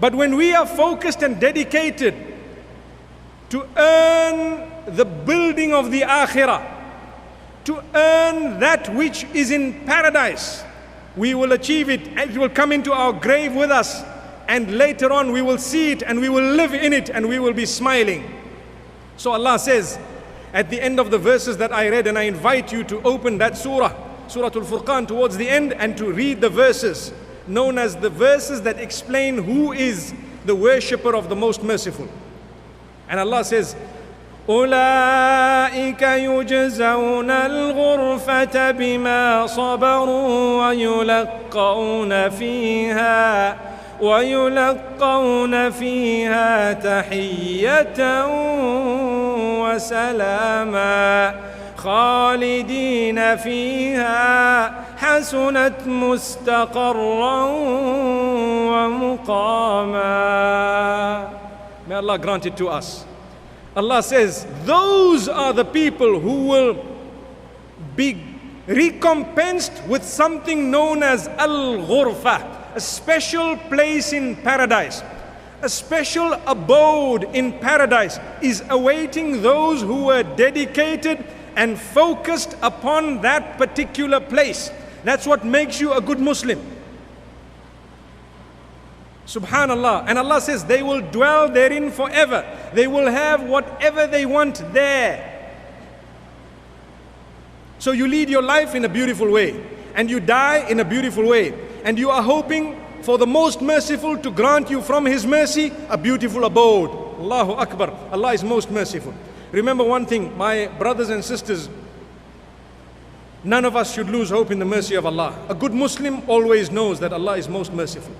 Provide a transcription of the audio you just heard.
But when we are focused and dedicated to earn the building of the akhirah, to earn that which is in paradise, we will achieve it, and it will come into our grave with us, and later on we will see it and we will live in it and we will be smiling. So Allah says at the end of the verses that I read, and I invite you to open that surah, Surah Al-Furqan, towards the end, and to read the verses known as the verses that explain who is the worshipper of the Most Merciful. And Allah says, أولئك يجزون الغرفة بما صبروا ويلقون فيها تحية وسلاما خالدين فيها حسنت مستقرا ومقاما. May Allah grant it to us. Allah says, those are the people who will be recompensed with something known as Al-Ghurfa, a special place in paradise. A special abode in paradise is awaiting those who were dedicated and focused upon that particular place. That's what makes you a good Muslim. Subhanallah. And Allah says they will dwell therein forever. They will have whatever they want there. So you lead your life in a beautiful way, and you die in a beautiful way, and you are hoping for the Most Merciful to grant you from His mercy a beautiful abode. Allahu Akbar. Allah is most merciful. Remember one thing, my brothers and sisters, none of us should lose hope in the mercy of Allah. A good Muslim always knows that Allah is most merciful.